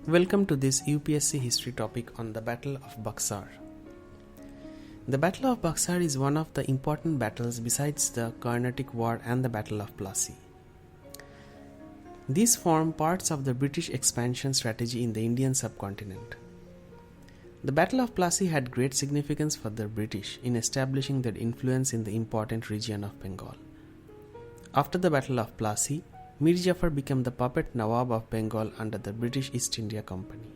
Welcome to this UPSC history topic on the Battle of Buxar. The Battle of Buxar is one of the important battles besides the Carnatic War and the Battle of Plassey. These form parts of the British expansion strategy in the Indian subcontinent. The Battle of Plassey had great significance for the British in establishing their influence in the important region of Bengal. After the Battle of Plassey, Mir Jafar became the puppet Nawab of Bengal under the British East India Company.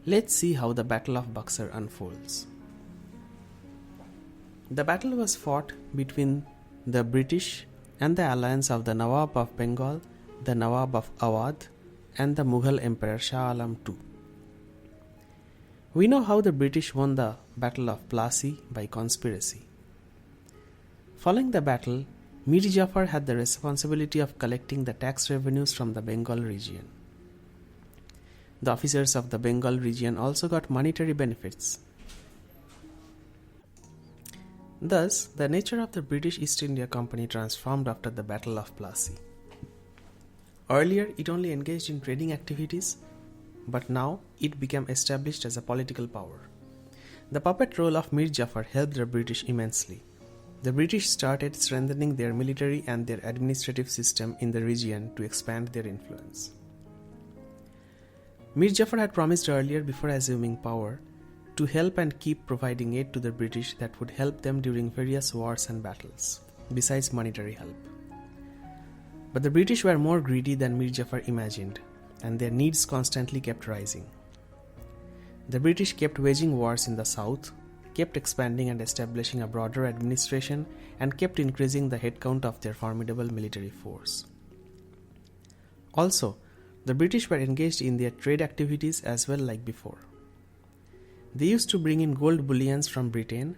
Let's see how the Battle of Buxar unfolds. The battle was fought between the British and the alliance of the Nawab of Bengal, the Nawab of Awadh, and the Mughal Emperor Shah Alam II. We know how the British won the Battle of Plassey by conspiracy. Following the battle, Mir Jafar had the responsibility of collecting the tax revenues from the Bengal region. The officers of the Bengal region also got monetary benefits. Thus, the nature of the British East India Company transformed after the Battle of Plassey. Earlier, it only engaged in trading activities, but now it became established as a political power. The puppet role of Mir Jafar helped the British immensely. The British started strengthening their military and their administrative system in the region to expand their influence. Mir Jafar had promised earlier, before assuming power, to help and keep providing aid to the British that would help them during various wars and battles, besides monetary help. But the British were more greedy than Mir Jafar imagined, and their needs constantly kept rising. The British kept waging wars in the south, kept expanding and establishing a broader administration, and kept increasing the headcount of their formidable military force. Also, the British were engaged in their trade activities as well like before. They used to bring in gold bullions from Britain,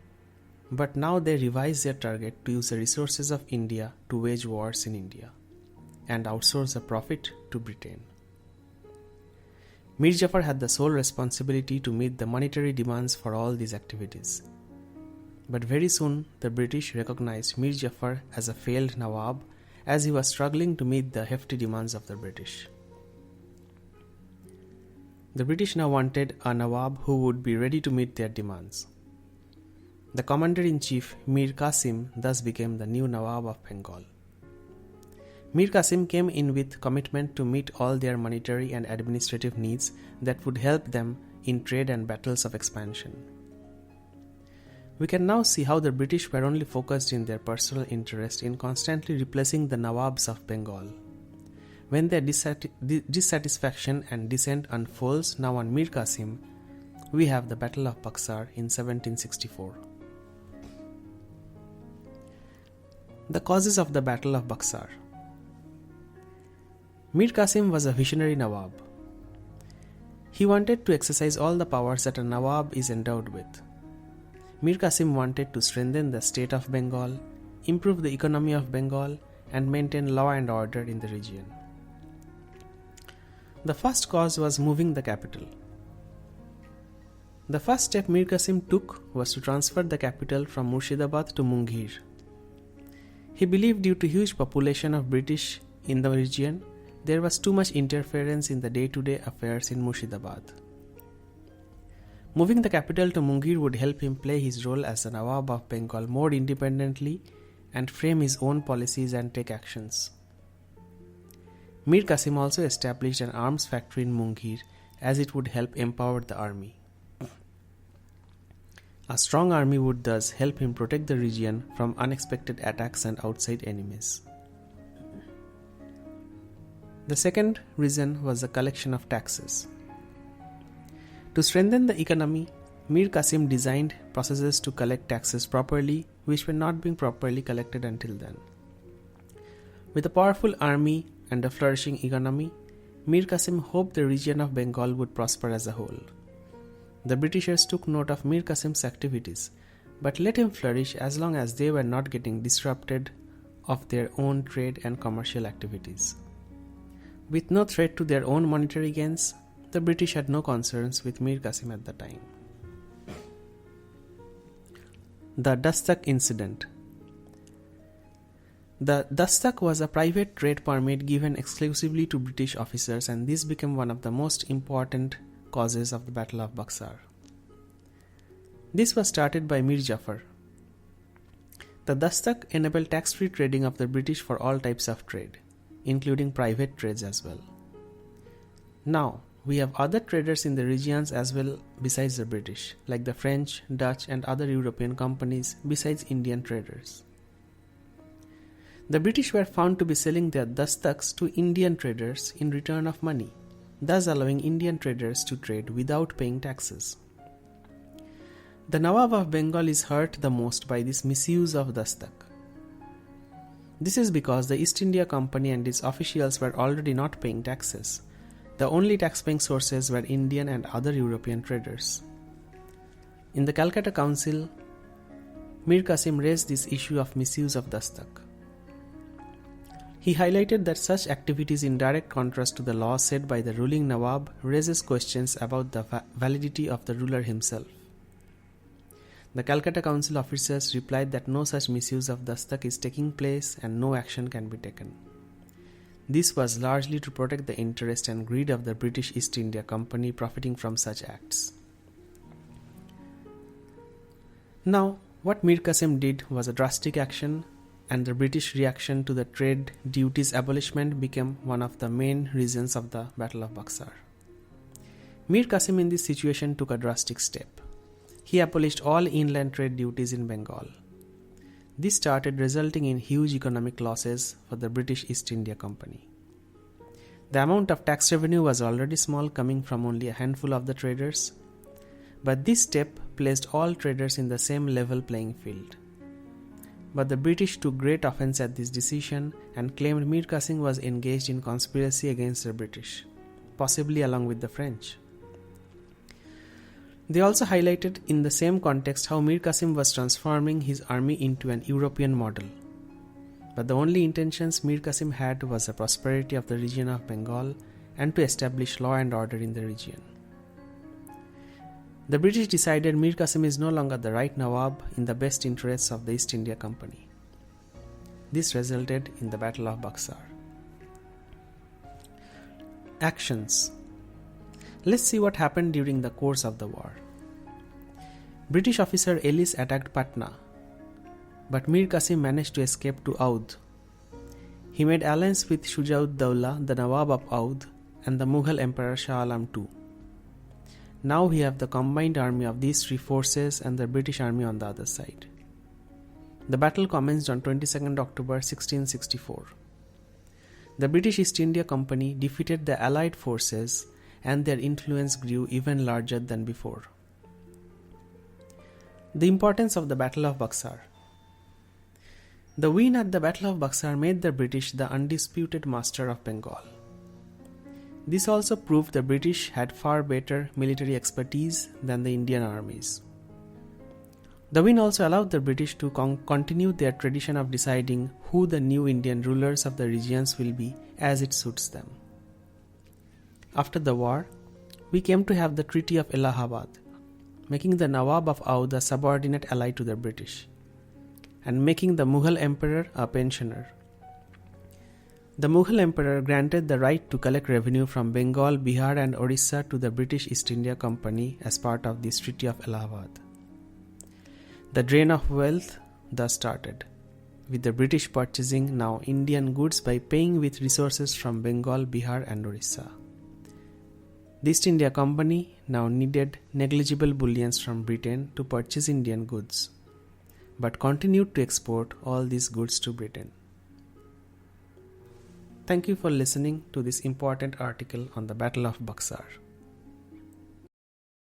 but now they revised their target to use the resources of India to wage wars in India and outsource the profit to Britain. Mir Jafar had the sole responsibility to meet the monetary demands for all these activities. But very soon, the British recognized Mir Jafar as a failed Nawab, as he was struggling to meet the hefty demands of the British. The British now wanted a Nawab who would be ready to meet their demands. The Commander-in-Chief, Mir Qasim, thus became the new Nawab of Bengal. Mir Qasim came in with commitment to meet all their monetary and administrative needs that would help them in trade and battles of expansion. We can now see how the British were only focused in their personal interest in constantly replacing the Nawabs of Bengal. When their dissatisfaction and dissent unfolds now on Mir Qasim, we have the Battle of Bhaksar in 1764. The causes of the Battle of Buxar. Mir Qasim was a visionary Nawab. He wanted to exercise all the powers that a Nawab is endowed with. Mir Qasim wanted to strengthen the state of Bengal, improve the economy of Bengal, and maintain law and order in the region. The first cause was moving the capital. The first step Mir Qasim took was to transfer the capital from Murshidabad to Mungir. He believed due to huge population of British in the region, there was too much interference in the day-to-day affairs in Murshidabad. Moving the capital to Mungir would help him play his role as the Nawab of Bengal more independently and frame his own policies and take actions. Mir Qasim also established an arms factory in Mungir, as it would help empower the army. A strong army would thus help him protect the region from unexpected attacks and outside enemies. The second reason was the collection of taxes. To strengthen the economy, Mir Qasim designed processes to collect taxes properly, which were not being properly collected until then. With a powerful army and a flourishing economy, Mir Qasim hoped the region of Bengal would prosper as a whole. The Britishers took note of Mir Qasim's activities, but let him flourish as long as they were not getting disrupted of their own trade and commercial activities. With no threat to their own monetary gains, the British had no concerns with Mir Qasim at the time. The Dastak Incident. The dastak was a private trade permit given exclusively to British officers, and this became one of the most important causes of the Battle of Buxar. This was started by Mir Jafar. The dastak enabled tax-free trading of the British for all types of trade, including private trades as well. Now, we have other traders in the regions as well besides the British, like the French, Dutch and other European companies besides Indian traders. The British were found to be selling their dastaks to Indian traders in return of money, thus allowing Indian traders to trade without paying taxes. The Nawab of Bengal is hurt the most by this misuse of dastak. This is because the East India Company and its officials were already not paying taxes. The only tax-paying sources were Indian and other European traders. In the Calcutta Council, Mir Qasim raised this issue of misuse of dastak. He highlighted that such activities in direct contrast to the law set by the ruling Nawab raises questions about the validity of the ruler himself. The Calcutta Council officers replied that no such misuse of dastak is taking place and no action can be taken. This was largely to protect the interest and greed of the British East India Company profiting from such acts. Now, what Mir Qasim did was a drastic action, and the British reaction to the trade duties abolishment became one of the main reasons of the Battle of Buxar. Mir Qasim in this situation took a drastic step. He abolished all inland trade duties in Bengal. This started resulting in huge economic losses for the British East India Company. The amount of tax revenue was already small, coming from only a handful of the traders, but this step placed all traders in the same level playing field. But the British took great offense at this decision and claimed Mir Qasim was engaged in conspiracy against the British, possibly along with the French. They also highlighted in the same context how Mir Qasim was transforming his army into an European model. But the only intentions Mir Qasim had was the prosperity of the region of Bengal and to establish law and order in the region. The British decided Mir Qasim is no longer the right Nawab in the best interests of the East India Company. This resulted in the Battle of Buxar. Actions. Let's see what happened during the course of the war. British officer Ellis attacked Patna, but Mir Qasim managed to escape to Awadh. He made alliance with Shuja-ud-Daula, the Nawab of Awadh, and the Mughal Emperor Shah Alam II. Now we have the combined army of these three forces and the British army on the other side. The battle commenced on 22nd October 1664. The British East India Company defeated the Allied forces and their influence grew even larger than before. The importance of the Battle of Buxar. The win at the Battle of Buxar made the British the undisputed master of Bengal. This also proved the British had far better military expertise than the Indian armies. The win also allowed the British to continue their tradition of deciding who the new Indian rulers of the regions will be as it suits them. After the war, we came to have the Treaty of Allahabad, making the Nawab of Awadh a subordinate ally to the British, and making the Mughal Emperor a pensioner. The Mughal Emperor granted the right to collect revenue from Bengal, Bihar and Orissa to the British East India Company as part of this Treaty of Allahabad. The drain of wealth thus started, with the British purchasing now Indian goods by paying with resources from Bengal, Bihar and Orissa. The East India Company now needed negligible bullions from Britain to purchase Indian goods, but continued to export all these goods to Britain. Thank you for listening to this important article on the Battle of Buxar.